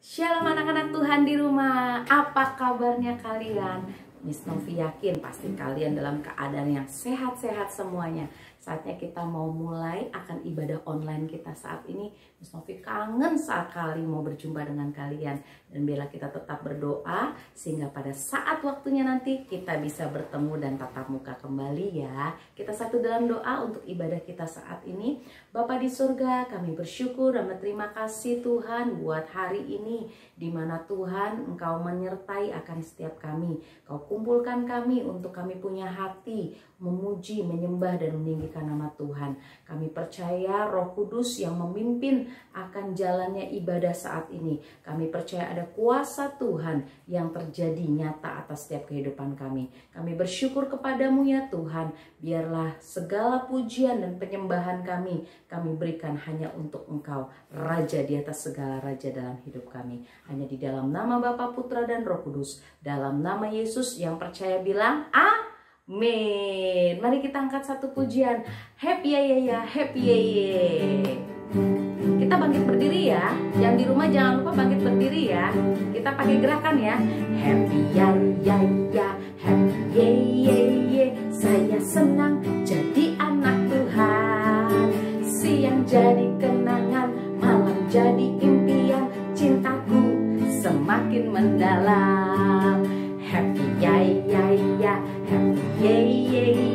Shalom anak-anak Tuhan di rumah, apa kabarnya kalian? Miss Novi yakin pasti kalian dalam keadaan yang sehat-sehat semuanya. Saatnya kita mau mulai akan ibadah online kita saat ini. Miss Novi kangen sekali mau berjumpa dengan kalian. Dan biarlah kita tetap berdoa sehingga pada saat waktunya nanti kita bisa bertemu dan tatap muka kembali ya. Kita satu dalam doa untuk ibadah kita saat ini. Bapa di surga, kami bersyukur dan berterima kasih Tuhan buat hari ini, di mana Tuhan Engkau menyertai akan setiap kami. Kau kumpulkan kami untuk kami punya hati memuji, menyembah dan meninggikan nama Tuhan. Kami percaya Roh Kudus yang memimpin akan jalannya ibadah saat ini. Kami percaya ada kuasa Tuhan yang terjadi nyata atas setiap kehidupan kami. Kami bersyukur kepadamu ya Tuhan. Biarlah segala pujian dan penyembahan kami berikan hanya untuk Engkau, Raja di atas segala raja dalam hidup kami. Hanya di dalam nama Bapa, Putra dan Roh Kudus. Dalam nama Yesus yang percaya bilang amin. Mari kita angkat satu pujian. Happy ya, happy ya. Kita bangkit berdiri ya. Yang di rumah jangan lupa bangkit berdiri ya. Kita pakai gerakan ya. Happy ya, happy ya. Saya senang jadi anak Tuhan. Siang jadi kenangan, malam jadi impian. Cintaku semakin mendalam. Happy ya, happy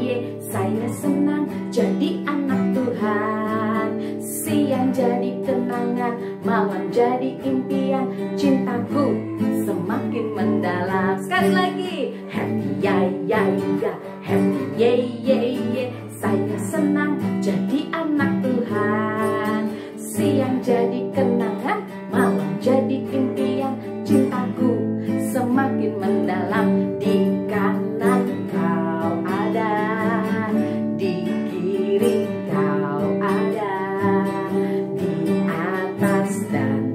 ya. Saya senang jadi anak Tuhan. Siang jadi kenangan, malam jadi impian. Cintaku semakin mendalam. Sekali lagi. Happy ya, happy ya. Saya senang jadi anak Tuhan. Siang jadi kenangan, malam jadi impian. Cintaku semakin mendalam. Di kanan kau ada, di kiri kau ada, di atas dan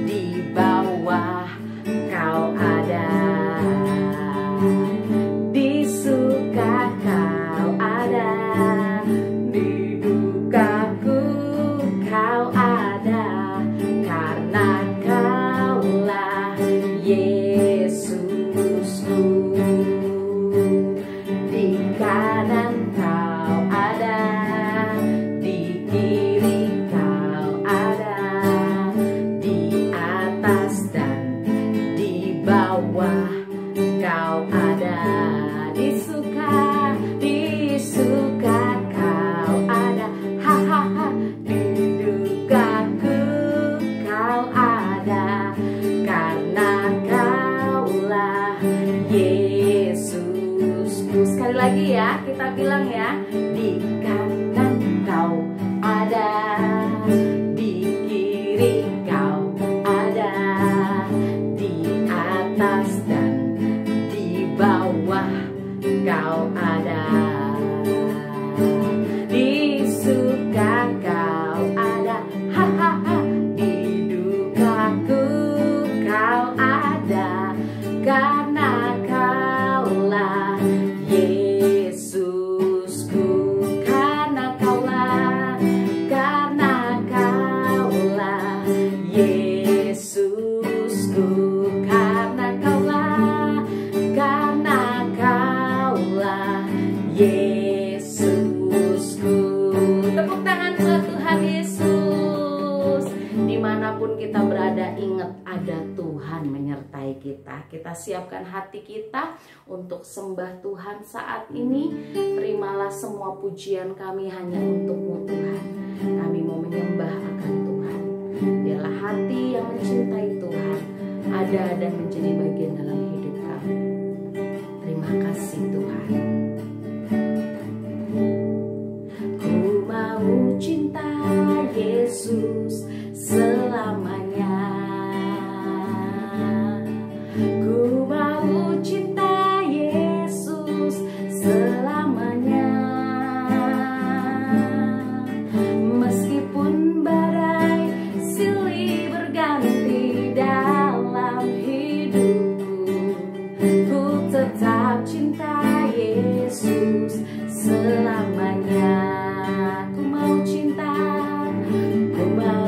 di bawah kau ada, di suka kau ada, di dukaku kau ada, karena kaulah Yesusku. Di kanan kau ada, di kiri kau ada, di atas dan di bawah kau ada, di suka kau ada, hahaha, di dukaku kau ada, karena kaulah Yesusku. Sekali lagi ya, kita bilang ya. Di kanan kau ada, di kiri kau ada, di atas dan di bawah kau ada, di suka kau ada, hahaha, di dukaku kau ada, karena kaulah Yesusku. Karena kaulah Yesusku. Karena kaulah Yesusku. Tepuk tangan buat Tuhan Yesus. Dimanapun kita berada, ingat ada Tuhan menyertai kita. Kita siapkan hati kita untuk sembah Tuhan saat ini. Terimalah semua pujian kami hanya untuk-Mu Tuhan. Kami mau menyembah akan Tuhan. Biarlah hati yang mencintai Tuhan ada dan menjadi bagian dalam hidup kami. Terima kasih Tuhan. Ku mau cinta Yesus selamanya. Ku mau cinta Yesus selamanya. Meskipun badai silih berganti dalam hidupku, ku tetap cinta Yesus selamanya. Ku mau cinta, ku mau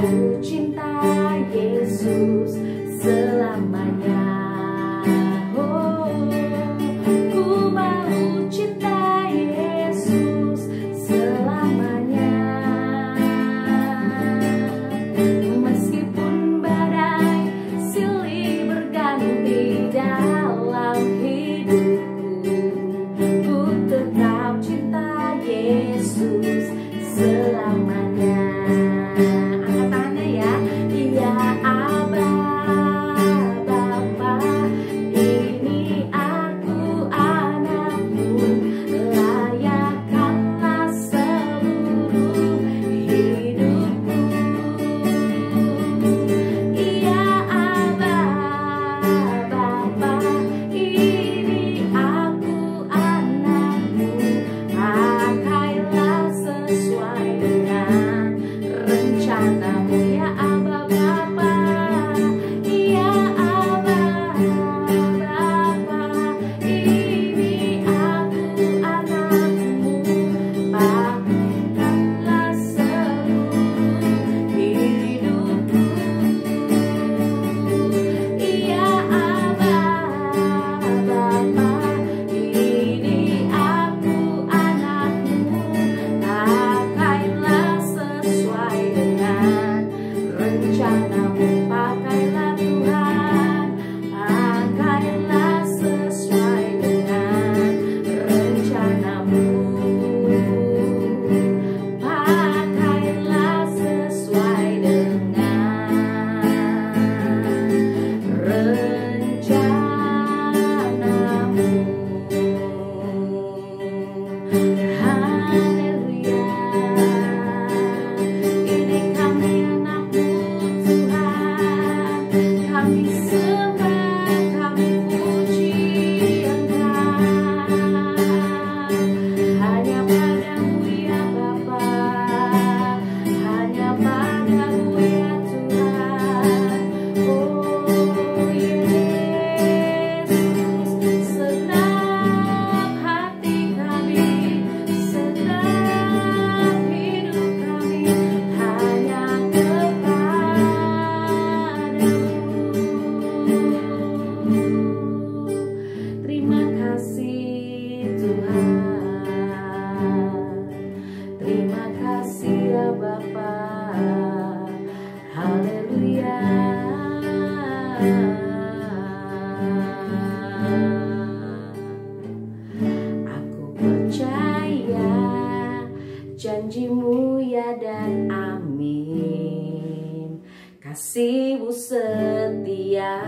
Janjimu ya dan amin, kasih-Mu setia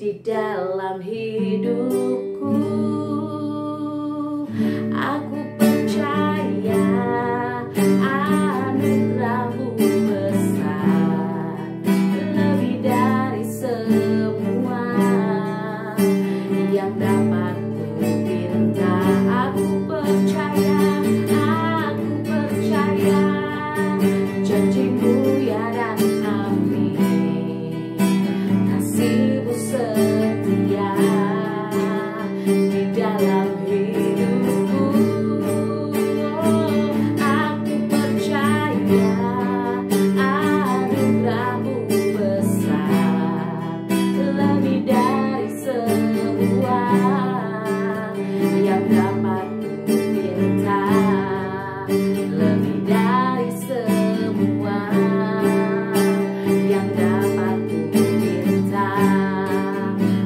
di dalam hidupku. Aku percaya anugerah-Mu besar, lebih dari semua yang dapat ku minta. Aku percaya, janji-Mu ya dan amin, kasih-Mu setia di dalam hidupku. Aku percaya anugerah-Mu besar, lebih dari semua yang dapat ku minta, lebih dari semua yang dapat ku minta,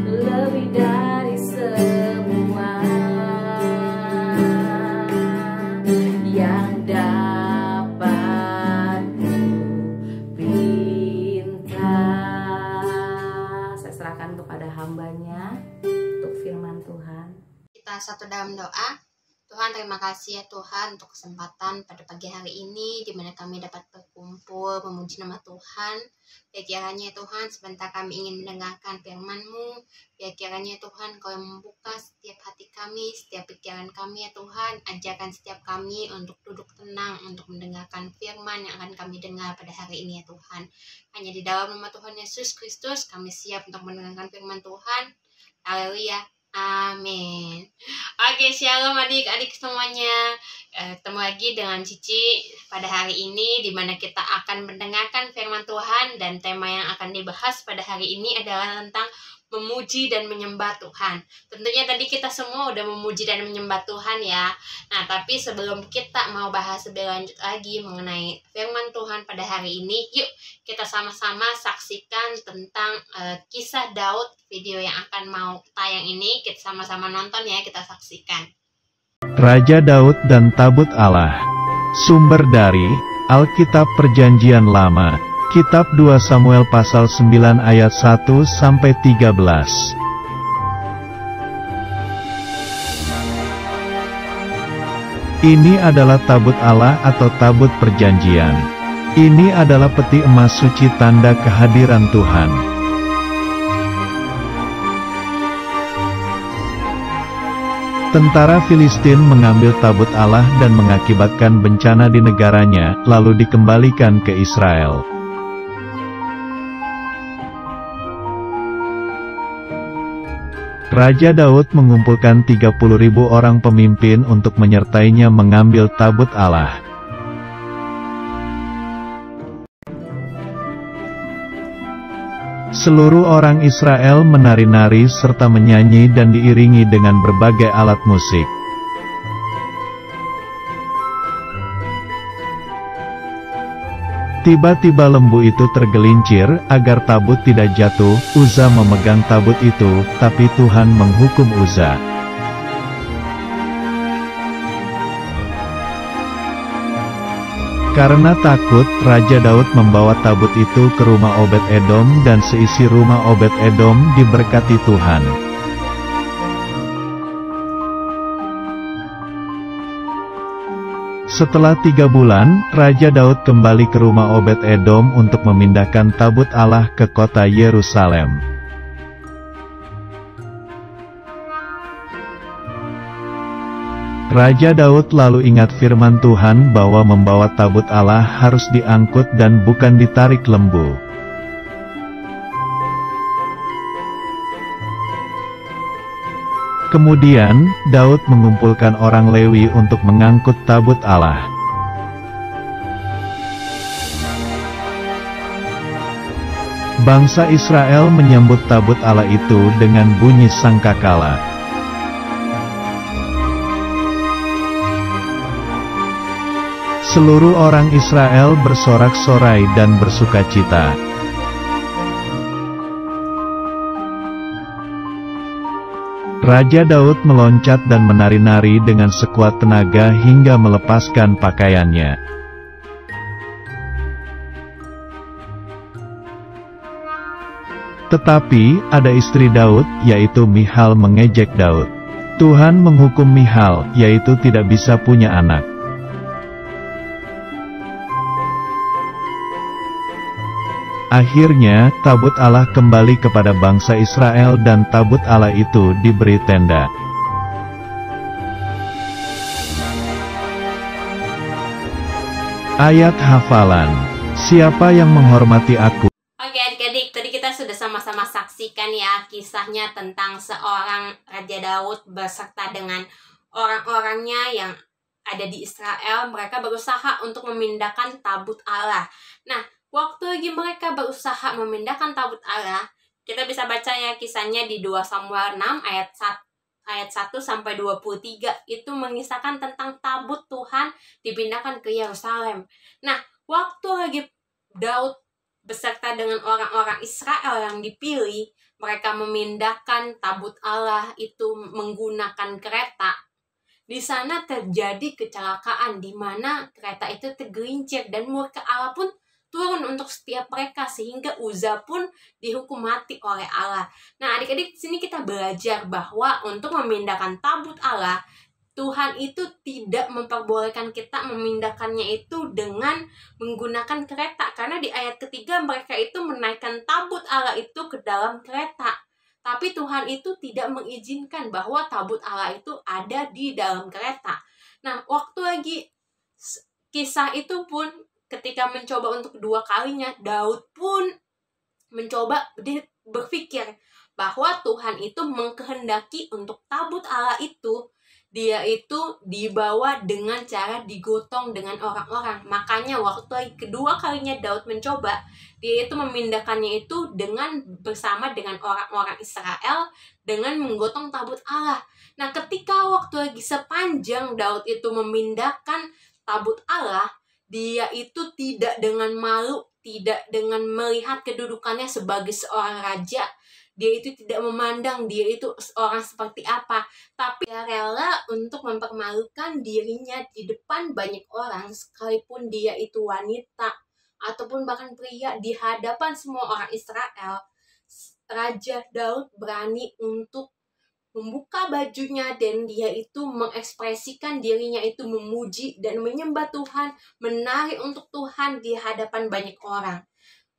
lebih dari semua yang dapat ku minta. Saya serahkan kepada hamba-Nya untuk firman Tuhan. Kita satu dalam doa. Tuhan, terima kasih ya Tuhan untuk kesempatan pada pagi hari ini di mana kami dapat berkumpul memuji nama Tuhan. Biar kiranya Tuhan sebentar kami ingin mendengarkan firman-Mu. Biar kiranya Tuhan Kau yang membuka setiap hati kami, setiap pikiran kami ya Tuhan. Ajarkan setiap kami untuk duduk tenang, untuk mendengarkan firman yang akan kami dengar pada hari ini ya Tuhan. Hanya di dalam nama Tuhan Yesus Kristus kami siap untuk mendengarkan firman Tuhan. Haleluya. Amin. Oke, shalom adik-adik semuanya. Ketemu lagi dengan Cici pada hari ini di mana kita akan mendengarkan firman Tuhan, dan tema yang akan dibahas pada hari ini adalah tentang memuji dan menyembah Tuhan. Tentunya tadi kita semua udah memuji dan menyembah Tuhan ya. Nah, tapi sebelum kita mau bahas lebih lanjut lagi mengenai firman Tuhan pada hari ini, yuk kita sama-sama saksikan tentang kisah Daud. Video yang akan mau tayang ini kita sama-sama nonton ya, kita saksikan. Raja Daud dan Tabut Allah. Sumber dari Alkitab Perjanjian Lama, Kitab 2 Samuel pasal 9 ayat 1-13. Ini adalah tabut Allah atau tabut perjanjian. Ini adalah peti emas suci tanda kehadiran Tuhan. Tentara Filistin mengambil tabut Allah dan mengakibatkan bencana di negaranya, lalu dikembalikan ke Israel. Raja Daud mengumpulkan 30.000 orang pemimpin untuk menyertainya mengambil tabut Allah. Seluruh orang Israel menari-nari serta menyanyi dan diiringi dengan berbagai alat musik. Tiba-tiba lembu itu tergelincir, agar tabut tidak jatuh. Uza memegang tabut itu, tapi Tuhan menghukum Uza. Karena takut, Raja Daud membawa tabut itu ke rumah Obed-Edom, dan seisi rumah Obed-Edom diberkati Tuhan. Setelah 3 bulan, Raja Daud kembali ke rumah Obed-Edom untuk memindahkan tabut Allah ke kota Yerusalem. Raja Daud lalu ingat firman Tuhan bahwa membawa tabut Allah harus diangkut dan bukan ditarik lembu. Kemudian, Daud mengumpulkan orang Lewi untuk mengangkut tabut Allah. Bangsa Israel menyambut tabut Allah itu dengan bunyi sangkakala. Seluruh orang Israel bersorak-sorai dan bersukacita. Raja Daud meloncat dan menari-nari dengan sekuat tenaga hingga melepaskan pakaiannya. Tetapi, ada istri Daud, yaitu Michal mengejek Daud. Tuhan menghukum Michal, yaitu tidak bisa punya anak. Akhirnya, tabut Allah kembali kepada bangsa Israel dan tabut Allah itu diberi tenda. Ayat hafalan. Siapa yang menghormati aku? Oke adik-adik, tadi kita sudah sama-sama saksikan ya kisahnya tentang seorang Raja Daud beserta dengan orang-orangnya yang ada di Israel. Mereka berusaha untuk memindahkan tabut Allah. Nah, waktu lagi mereka berusaha memindahkan tabut Allah, kita bisa baca ya kisahnya di 2 Samuel 6 ayat 1 sampai 23. Itu mengisahkan tentang tabut Tuhan dipindahkan ke Yerusalem. Nah, waktu lagi Daud beserta dengan orang-orang Israel yang dipilih, mereka memindahkan tabut Allah itu menggunakan kereta. Di sana terjadi kecelakaan di mana kereta itu tergelincir dan murka Allah pun turun untuk setiap mereka sehingga Uza pun dihukum mati oleh Allah. Nah, adik-adik, sini kita belajar bahwa untuk memindahkan tabut Allah, Tuhan itu tidak memperbolehkan kita memindahkannya itu dengan menggunakan kereta, karena di ayat ketiga mereka itu menaikkan tabut Allah itu ke dalam kereta. Tapi Tuhan itu tidak mengizinkan bahwa tabut Allah itu ada di dalam kereta. Nah, waktu lagi kisah itu pun ketika mencoba untuk kedua kalinya, Daud pun mencoba berpikir bahwa Tuhan itu mengkehendaki untuk tabut Allah itu, dia itu dibawa dengan cara digotong dengan orang-orang. Makanya waktu kedua kalinya Daud mencoba, dia itu memindahkannya itu bersama dengan orang-orang Israel dengan menggotong tabut Allah. Nah, ketika waktu lagi sepanjang Daud itu memindahkan tabut Allah, dia itu tidak dengan malu, tidak dengan melihat kedudukannya sebagai seorang raja. Dia itu tidak memandang dia itu orang seperti apa, tapi dia rela untuk mempermalukan dirinya di depan banyak orang, sekalipun dia itu wanita ataupun bahkan pria, di hadapan semua orang Israel. Raja Daud berani untuk membuka bajunya dan dia itu mengekspresikan dirinya itu memuji dan menyembah Tuhan, menari untuk Tuhan di hadapan banyak orang.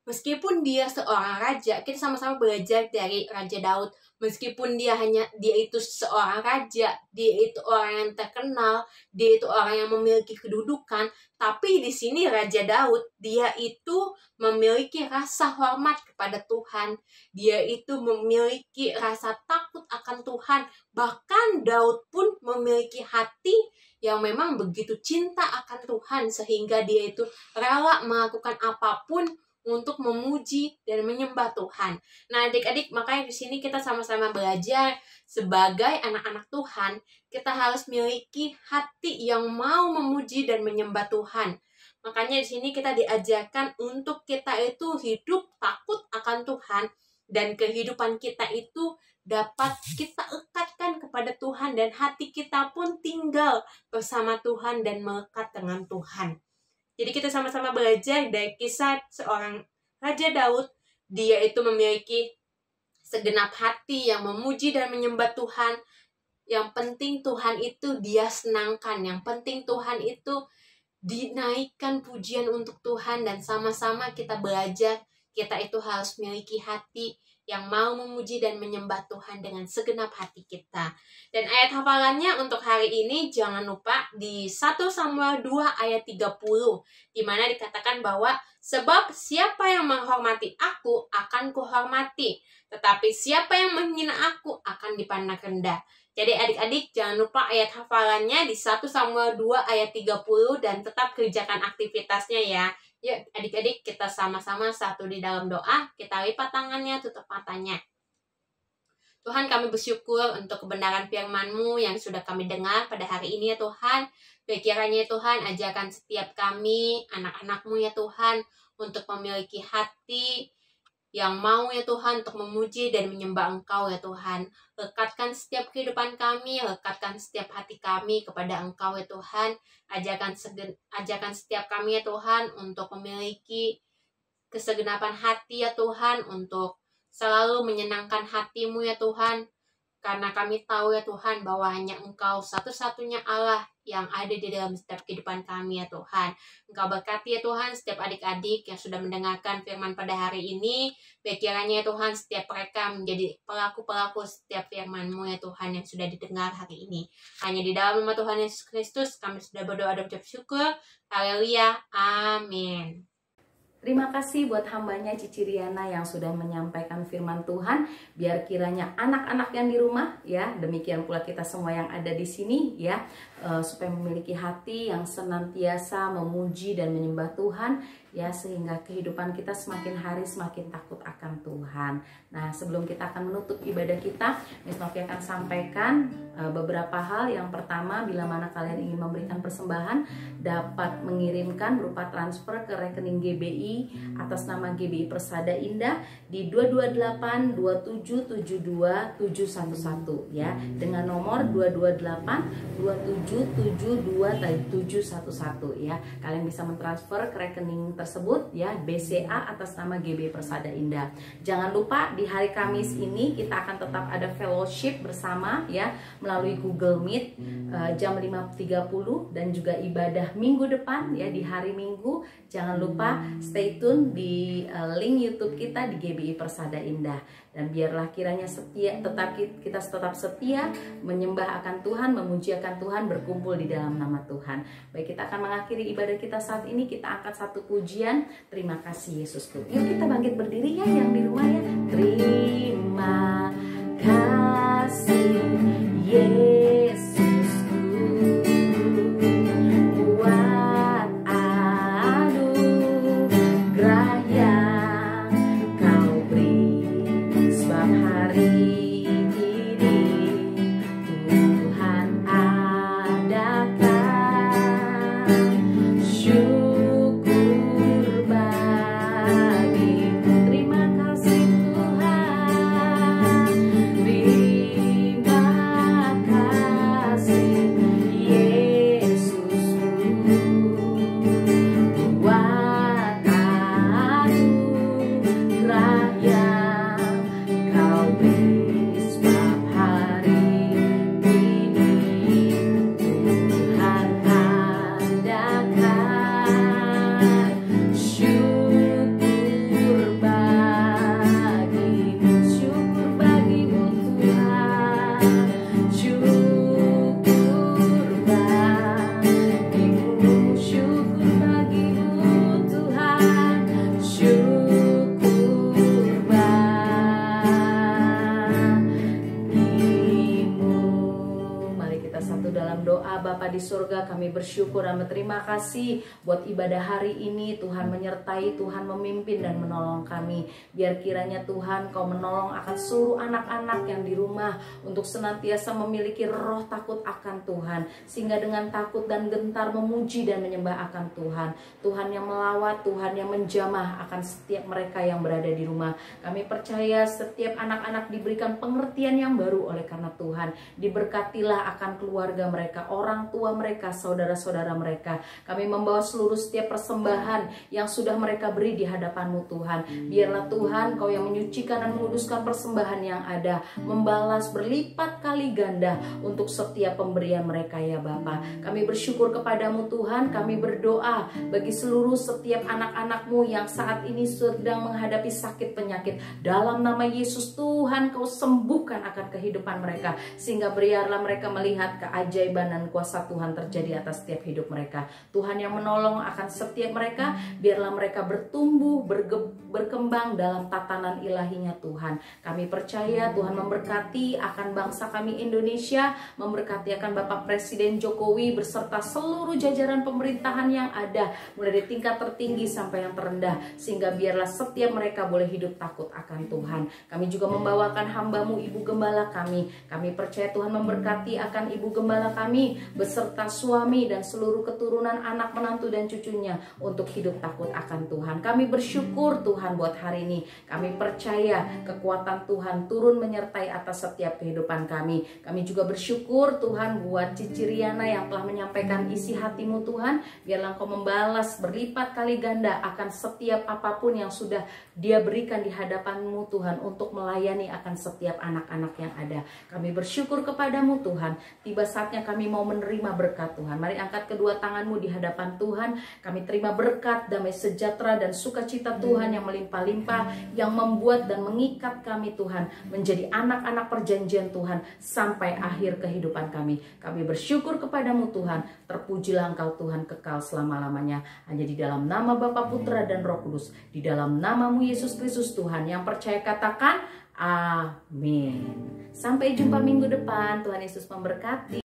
Meskipun dia seorang raja, kita sama-sama belajar dari Raja Daud. Meskipun dia itu seorang raja, dia itu orang yang terkenal, dia itu orang yang memiliki kedudukan, tapi di sini Raja Daud, dia itu memiliki rasa hormat kepada Tuhan. Dia itu memiliki rasa takut akan Tuhan. Bahkan Daud pun memiliki hati yang memang begitu cinta akan Tuhan sehingga dia itu rela melakukan apapun untuk memuji dan menyembah Tuhan. Nah, adik-adik, makanya di sini kita sama-sama belajar sebagai anak-anak Tuhan, kita harus memiliki hati yang mau memuji dan menyembah Tuhan. Makanya di sini kita diajarkan untuk kita itu hidup takut akan Tuhan dan kehidupan kita itu dapat kita ekatkan kepada Tuhan dan hati kita pun tinggal bersama Tuhan dan melekat dengan Tuhan. Jadi kita sama-sama belajar dari kisah seorang Raja Daud. Dia itu memiliki segenap hati yang memuji dan menyembah Tuhan. Yang penting Tuhan itu dia senangkan. Yang penting Tuhan itu dinaikkan pujian untuk Tuhan, dan sama-sama kita belajar kita itu harus memiliki hati yang mau memuji dan menyembah Tuhan dengan segenap hati kita. Dan ayat hafalannya untuk hari ini jangan lupa di 1 Samuel 2 ayat 30, di mana dikatakan bahwa sebab siapa yang menghormati aku akan kuhormati, tetapi siapa yang menghina aku akan dipandang rendah. Jadi adik-adik jangan lupa ayat hafalannya di 1 Samuel 2 ayat 30 dan tetap kerjakan aktivitasnya ya. Yuk adik-adik kita sama-sama satu di dalam doa, kita lipat tangannya, tutup matanya. Tuhan, kami bersyukur untuk kebenaran firman-Mu yang sudah kami dengar pada hari ini ya Tuhan. Kiranya Tuhan ajarkan setiap kami, anak-anak-Mu ya Tuhan, untuk memiliki hati yang mau ya Tuhan untuk memuji dan menyembah Engkau ya Tuhan. Lekatkan setiap kehidupan kami, lekatkan setiap hati kami kepada Engkau ya Tuhan. Ajarkan setiap kami ya Tuhan untuk memiliki kesegenapan hati ya Tuhan, untuk selalu menyenangkan hati-Mu ya Tuhan. Karena kami tahu ya Tuhan bahwa hanya Engkau satu-satunya Allah yang ada di dalam setiap kehidupan kami ya Tuhan. Engkau berkati ya Tuhan setiap adik-adik yang sudah mendengarkan firman pada hari ini. Kiranya ya Tuhan setiap mereka menjadi pelaku-pelaku setiap firman-Mu ya Tuhan yang sudah didengar hari ini. Hanya di dalam nama Tuhan Yesus Kristus kami sudah berdoa dan ucap syukur. Haleluya. Amin. Terima kasih buat hambanya Cici Riana yang sudah menyampaikan firman Tuhan. Biar kiranya anak-anak yang di rumah ya, demikian pula kita semua yang ada di sini ya, supaya memiliki hati yang senantiasa memuji dan menyembah Tuhan ya, sehingga kehidupan kita semakin hari semakin takut akan Tuhan. Nah, sebelum kita akan menutup ibadah kita, Miss Novi akan sampaikan beberapa hal. Yang pertama, bila mana kalian ingin memberikan persembahan, dapat mengirimkan berupa transfer ke rekening GBI atas nama GBI Persada Indah di 228-2772-711 ya, dengan nomor 228-2772-711 ya. Kalian bisa mentransfer ke rekening tersebut ya, BCA atas nama GBI Persada Indah. Jangan lupa di hari Kamis ini kita akan tetap ada fellowship bersama ya, melalui Google Meet jam 5.30, dan juga ibadah minggu depan ya di hari Minggu. Jangan lupa stay tune di link YouTube kita di GBI Persada Indah. Dan biarlah kiranya kita tetap setia menyembah akan Tuhan, memuji akan Tuhan, berkumpul di dalam nama Tuhan. Baik, kita akan mengakhiri ibadah kita saat ini. Kita angkat satu pujian, terima kasih Yesusku. Yuk kita bangkit berdiri ya yang di rumah ya. Terima kasih Yesusku. Bapa di surga, kami bersyukur dan berterima kasih buat ibadah hari ini. Tuhan menyertai, Tuhan memimpin dan menolong kami. Biar kiranya Tuhan Kau menolong akan seluruh anak-anak yang di rumah untuk senantiasa memiliki roh takut akan Tuhan, sehingga dengan takut dan gentar memuji dan menyembah akan Tuhan. Tuhan yang melawat, Tuhan yang menjamah akan setiap mereka yang berada di rumah. Kami percaya setiap anak-anak diberikan pengertian yang baru oleh karena Tuhan. Diberkatilah akan keluarga mereka, orang orang tua mereka, saudara-saudara mereka. Kami membawa seluruh setiap persembahan yang sudah mereka beri di hadapan-Mu Tuhan. Biarlah Tuhan Kau yang menyucikan dan menguduskan persembahan yang ada, membalas berlipat kali ganda untuk setiap pemberian mereka ya Bapa. Kami bersyukur kepadamu Tuhan, kami berdoa bagi seluruh setiap anak-anak-Mu yang saat ini sedang menghadapi sakit penyakit. Dalam nama Yesus Tuhan Kau sembuhkan akan kehidupan mereka, sehingga biarlah mereka melihat keajaiban dan kuasa Tuhan terjadi atas setiap hidup mereka. Tuhan yang menolong akan setiap mereka, biarlah mereka bertumbuh, berkembang dalam tatanan ilahinya Tuhan. Kami percaya Tuhan memberkati akan bangsa kami Indonesia, memberkati akan Bapak Presiden Jokowi beserta seluruh jajaran pemerintahan yang ada, mulai dari tingkat tertinggi sampai yang terendah, sehingga biarlah setiap mereka boleh hidup takut akan Tuhan. Kami juga membawakan hamba-Mu Ibu Gembala kami. Kami percaya Tuhan memberkati akan Ibu Gembala kami beserta suami dan seluruh keturunan, anak, menantu dan cucunya untuk hidup takut akan Tuhan. Kami bersyukur Tuhan buat hari ini. Kami percaya kekuatan Tuhan turun menyertai atas setiap kehidupan kami. Kami juga bersyukur Tuhan buat Cici Riana yang telah menyampaikan isi hati-Mu Tuhan. Biarlah Engkau membalas berlipat kali ganda akan setiap apapun yang sudah dia berikan di hadapan-Mu Tuhan untuk melayani akan setiap anak-anak yang ada. Kami bersyukur kepadamu Tuhan. Tiba saatnya kami mau menerima berkat Tuhan. Mari angkat kedua tanganmu di hadapan Tuhan. Kami terima berkat, damai sejahtera dan sukacita Tuhan yang melimpah-limpah, yang membuat dan mengikat kami Tuhan menjadi anak-anak perjanjian Tuhan sampai akhir kehidupan kami. Kami bersyukur kepadamu Tuhan. Terpujilah Engkau Tuhan kekal selama-lamanya. Hanya di dalam nama Bapa, Putra dan Roh Kudus, di dalam nama-Mu Yesus Kristus Tuhan. Yang percaya katakan amin. Sampai jumpa minggu depan. Tuhan Yesus memberkati.